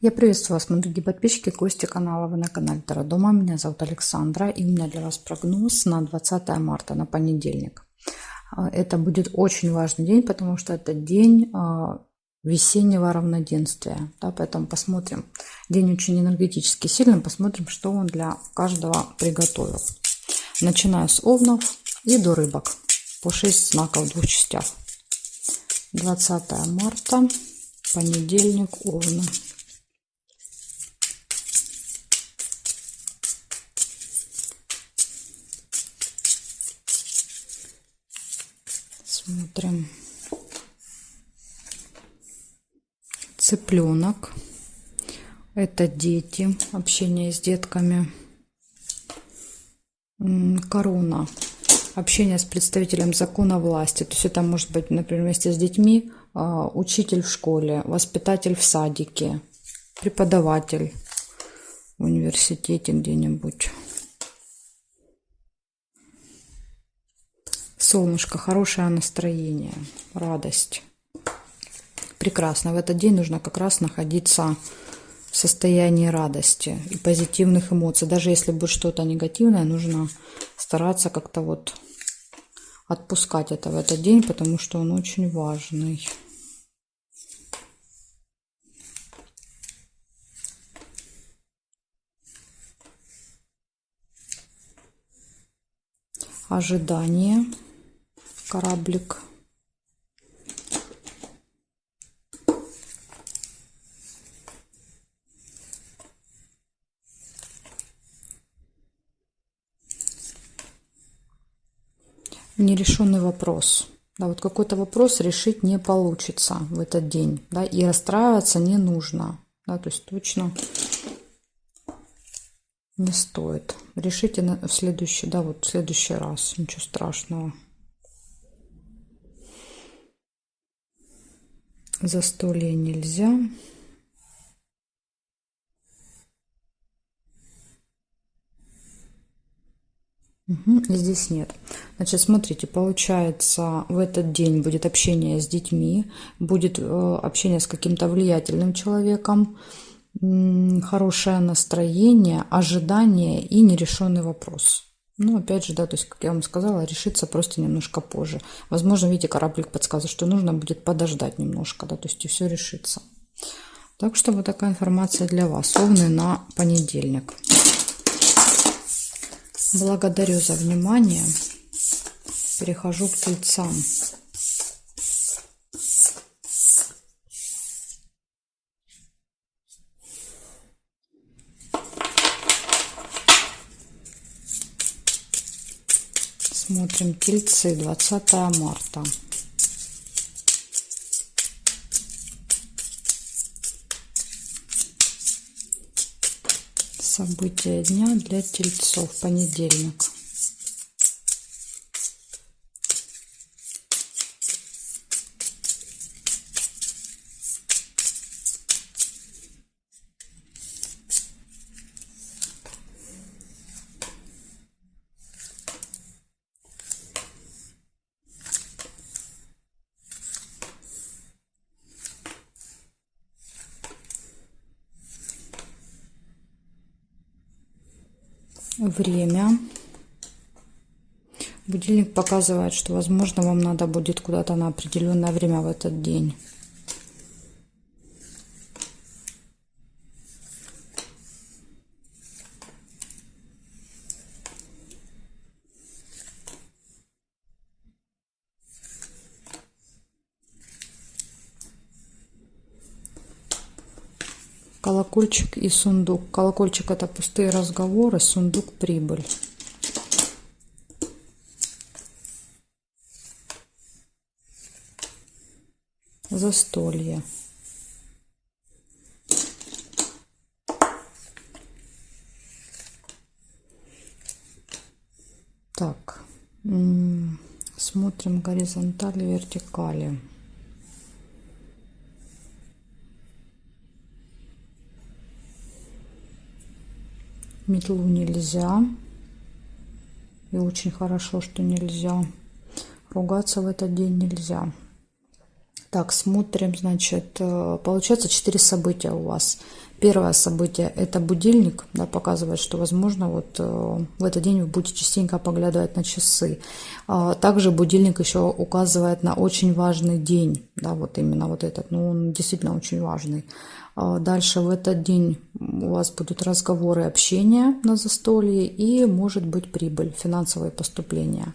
Я приветствую вас, мои дорогие подписчики, гости канала. Вы на канале Таро Дома. Меня зовут Александра, и у меня для вас прогноз на 20 марта, на понедельник. Это будет очень важный день, потому что это день весеннего равноденствия. Да, поэтому посмотрим. День очень энергетически сильный. Посмотрим, что он для каждого приготовил. Начиная с овнов и до рыбок. По 6 знаков в двух частях. 20 марта, понедельник, овны. Смотрим. Цыпленок. Это дети, общение с детками. Корона. Общение с представителем закона власти. То есть это может быть, например, вместе с детьми, учитель в школе, воспитатель в садике, преподаватель в университете где-нибудь. Солнышко, хорошее настроение, радость. Прекрасно. В этот день нужно как раз находиться в состоянии радости и позитивных эмоций. Даже если будет что-то негативное, нужно стараться как-то вот отпускать это в этот день, потому что он очень важный. Ожидание. Кораблик. Нерешенный вопрос. Да, вот какой-то вопрос решить не получится в этот день. Да, и расстраиваться не нужно. Да, то есть точно не стоит. Решите в следующий, да, вот в следующий раз. Ничего страшного. Застолье нельзя. Здесь нет. Значит, смотрите, получается, в этот день будет общение с детьми, будет общение с каким-то влиятельным человеком, хорошее настроение, ожидание и нерешенный вопрос. Ну, опять же, да, то есть, как я вам сказала, решится просто немножко позже. Возможно, видите, кораблик подсказывает, что нужно будет подождать немножко, да, то есть и все решится. Так что вот такая информация для вас. Овны на понедельник. Благодарю за внимание. Перехожу к тельцам. Смотрим тельцы, 20 марта. События дня для тельцов. Понедельник. Время. Будильник показывает, что, возможно, вам надо будет куда-то на определенное время в этот день. Колокольчик и сундук. Колокольчик — это пустые разговоры, сундук — прибыль. Застолье. Так, смотрим горизонтали, вертикали. Метлу нельзя. И очень хорошо, что нельзя. Ругаться в этот день нельзя. Так, смотрим, значит, получается 4 события у вас. Первое событие – это будильник, да, показывает, что, возможно, вот в этот день вы будете частенько поглядывать на часы. Также будильник еще указывает на очень важный день, да, вот именно вот этот, ну, он действительно очень важный. Дальше в этот день у вас будут разговоры, общение на застолье и, может быть, прибыль, финансовые поступления.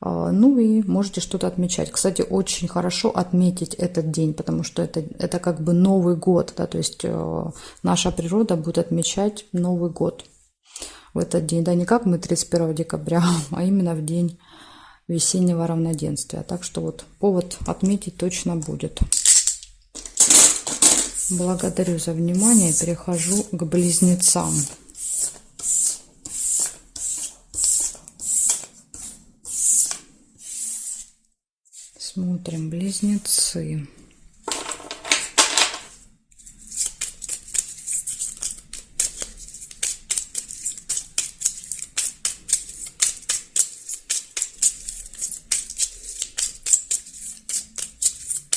Ну и можете что-то отмечать. Кстати, очень хорошо отметить этот день, потому что это как бы Новый год, да, то есть наша природа будет отмечать Новый год в этот день. Да, не как мы 31 декабря, а именно в день весеннего равноденствия. Так что вот повод отметить точно будет. Благодарю за внимание. Перехожу к близнецам. Смотрим, близнецы.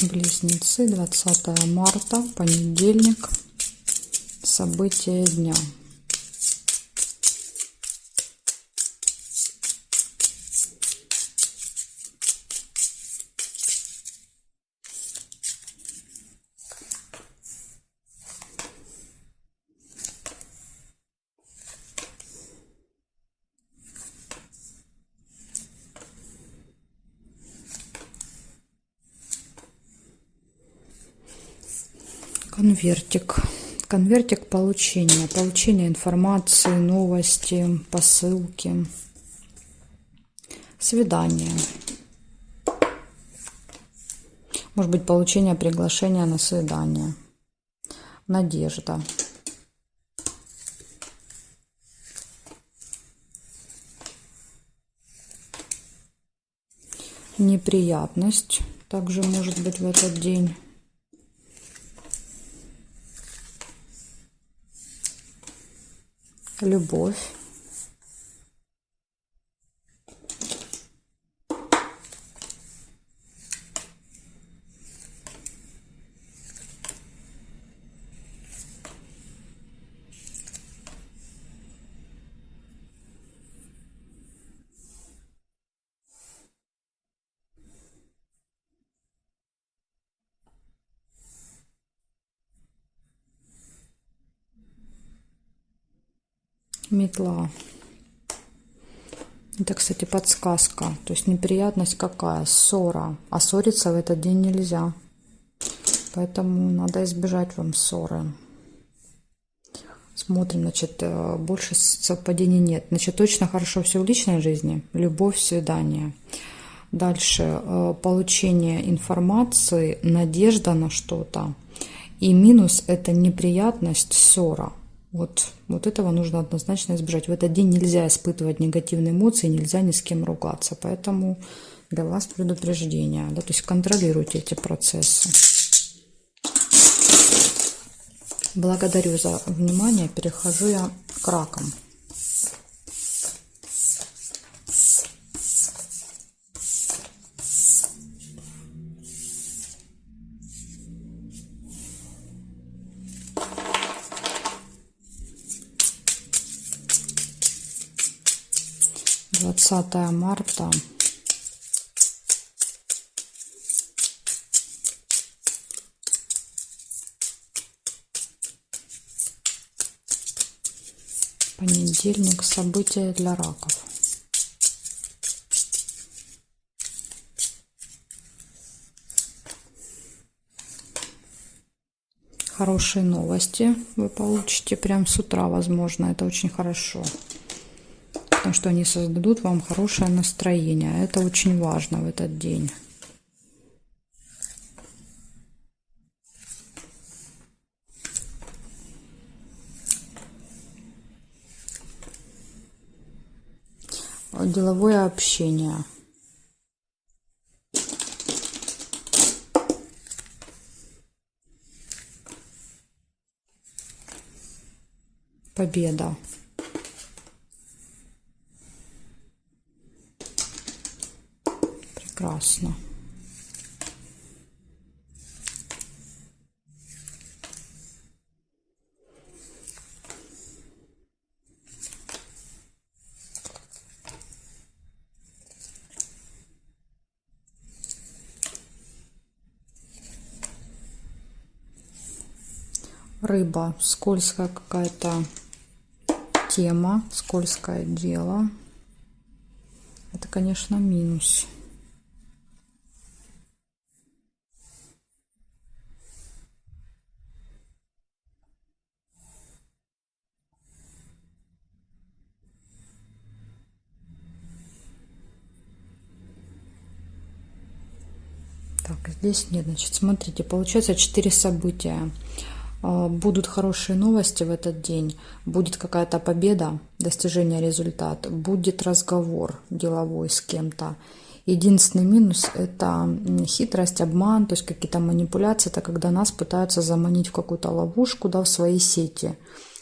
Близнецы, 20 марта, понедельник, события дня. Конвертик. Конвертик получения. Получение информации, новости, посылки. Свидание. Может быть, получение приглашения на свидание. Надежда. Неприятность также может быть в этот день. Любовь. Метла. Это, кстати, подсказка. То есть неприятность какая? Ссора. А ссориться в этот день нельзя. Поэтому надо избежать вам ссоры. Смотрим, значит, больше совпадений нет. Значит, точно хорошо все в личной жизни. Любовь, свидание. Дальше получение информации, надежда на что-то. И минус – это неприятность, ссора. Вот этого нужно однозначно избежать. В этот день нельзя испытывать негативные эмоции, нельзя ни с кем ругаться. Поэтому для вас предупреждение. Да, то есть контролируйте эти процессы. Благодарю за внимание. Перехожу я к ракам. Двадцатое марта. Понедельник. События для раков. Хорошие новости вы получите прямо с утра, возможно. Это очень хорошо. Потому что они создадут вам хорошее настроение. Это очень важно в этот день. Деловое общение. Победа. Прекрасно. Рыба, скользкая какая-то тема, скользкое дело. Это, конечно, минус. Так, здесь нет. Значит, смотрите, получается 4 события. Будут хорошие новости в этот день, будет какая-то победа, достижение результата, будет разговор деловой с кем-то. Единственный минус – это хитрость, обман, то есть какие-то манипуляции, это когда нас пытаются заманить в какую-то ловушку, да, в свои сети.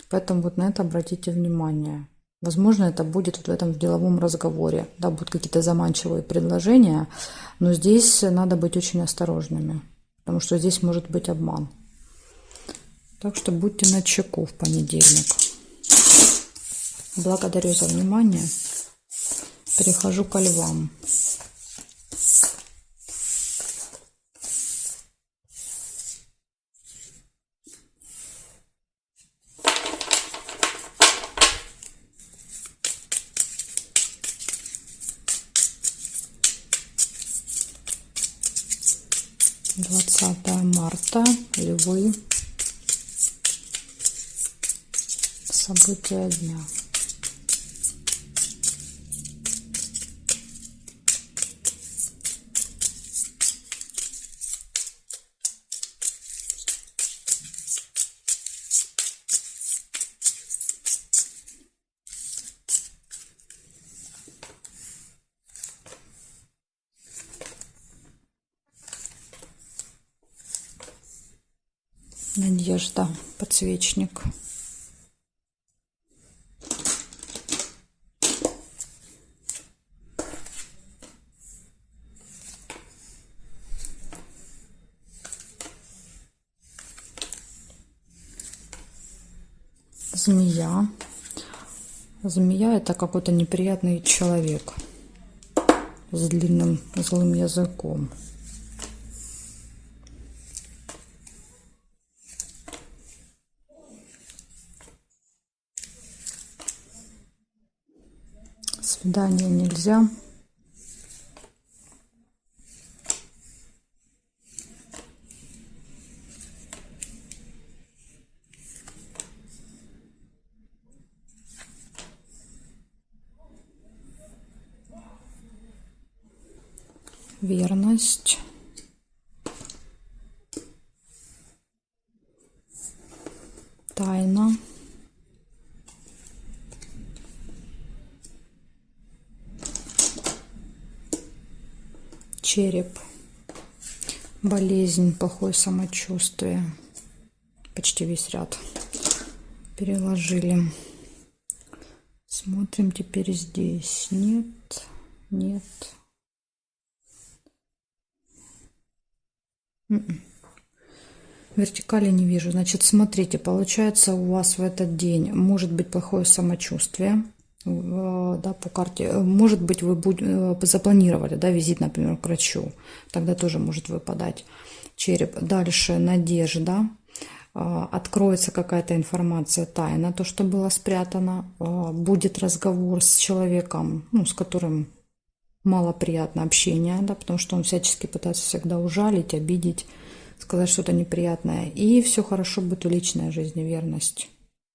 Поэтому вот на это обратите внимание. Возможно, это будет вот в этом деловом разговоре, да, будут какие-то заманчивые предложения, но здесь надо быть очень осторожными, потому что здесь может быть обман. Так что будьте начеку в понедельник. Благодарю за внимание. Перехожу ко львам. марта, львы. События дня. Надежда, подсвечник. Змея. Змея – это какой-то неприятный человек с длинным злым языком. Свидание нельзя. Верность. Тайна. Череп. Болезнь, плохое самочувствие. Почти весь ряд переложили. Смотрим теперь здесь. Нет, нет. Вертикали не вижу. Значит, смотрите, получается у вас в этот день может быть плохое самочувствие, да, по карте. Может быть, вы запланировали, да, визит, например, к врачу. Тогда тоже может выпадать череп. Дальше надежда. Откроется какая-то информация, тайна, то, что было спрятано. Будет разговор с человеком, ну, с которым малоприятно общение, да, потому что он всячески пытается всегда ужалить, обидеть, сказать что-то неприятное. И все хорошо будет в личной жизни, верность.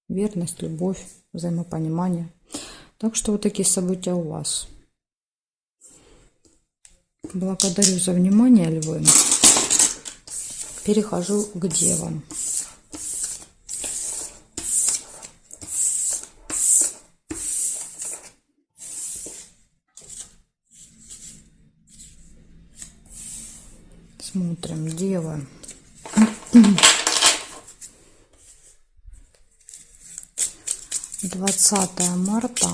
Верность, любовь, взаимопонимание. Так что вот такие события у вас. Благодарю за внимание, львы. Перехожу к девам. Смотрим, девы. 20 марта.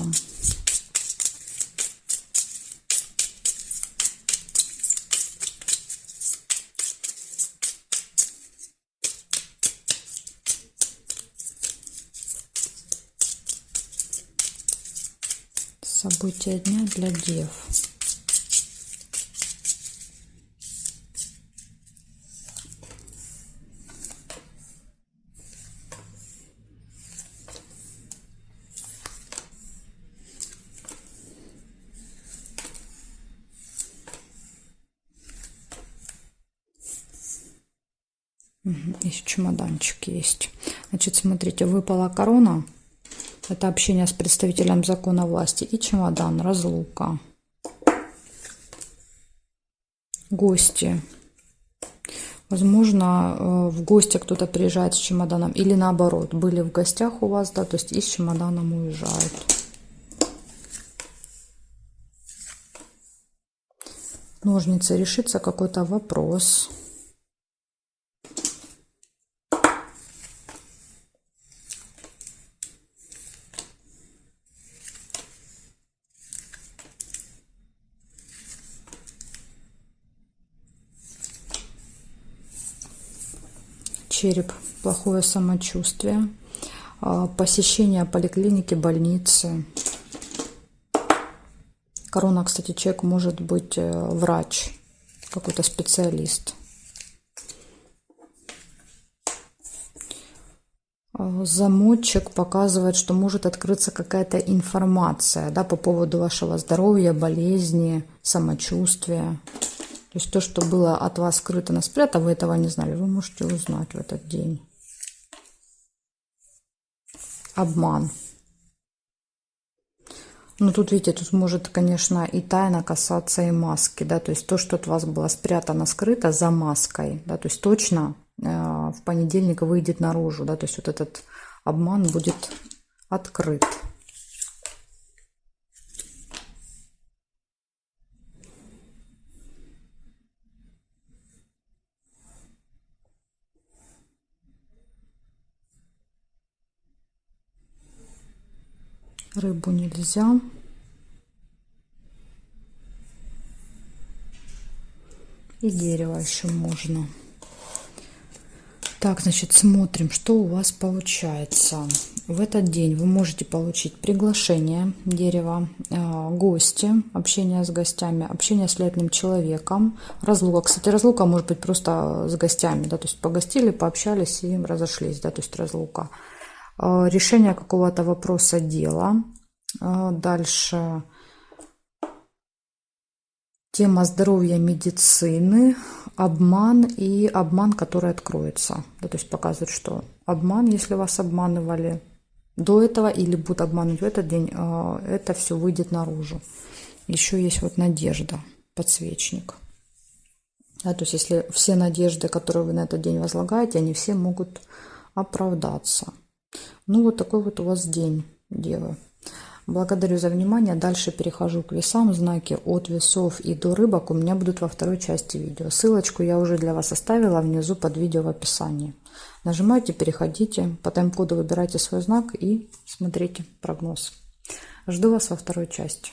События дня для дев. Еще чемоданчик есть. Значит, смотрите, выпала корона. Это общение с представителем закона власти. И чемодан, разлука. Гости. Возможно, в гости кто-то приезжает с чемоданом. Или наоборот, были в гостях у вас, да, то есть и с чемоданом уезжают. Ножницы. Решится какой-то вопрос. Череп, плохое самочувствие, посещение поликлиники, больницы. Корона, кстати, человек может быть врач, какой-то специалист. Замочек показывает, что может открыться какая-то информация, да, по поводу вашего здоровья, болезни, самочувствия. То есть то, что было от вас скрыто, но спрятано, вы этого не знали, вы можете узнать в этот день. Обман. Ну, тут, видите, тут может, конечно, и тайна касаться и маски, да, то есть то, что от вас было спрятано, скрыто за маской, да, то есть точно в понедельник выйдет наружу, да, то есть вот этот обман будет открыт. Рыбу нельзя. И дерево еще можно. Так, значит, смотрим, что у вас получается. В этот день вы можете получить приглашение дерева, гости, общение с гостями, общение с влиятельным человеком, разлука. Кстати, разлука может быть просто с гостями, да, то есть погостили, пообщались и разошлись, да, то есть разлука. Решение какого-то вопроса дела. Дальше тема здоровья, медицины, обман и обман, который откроется. Да, то есть показывает, что обман, если вас обманывали до этого или будут обманывать в этот день, это все выйдет наружу. Еще есть вот надежда, подсвечник. Да, то есть если все надежды, которые вы на этот день возлагаете, они все могут оправдаться. Ну, вот такой вот у вас день, Девы. Благодарю за внимание. Дальше перехожу к весам. Знаки от весов и до рыбок у меня будут во второй части видео. Ссылочку я уже для вас оставила внизу под видео в описании. Нажимайте, переходите, по тайм-коду выбирайте свой знак и смотрите прогноз. Жду вас во второй части.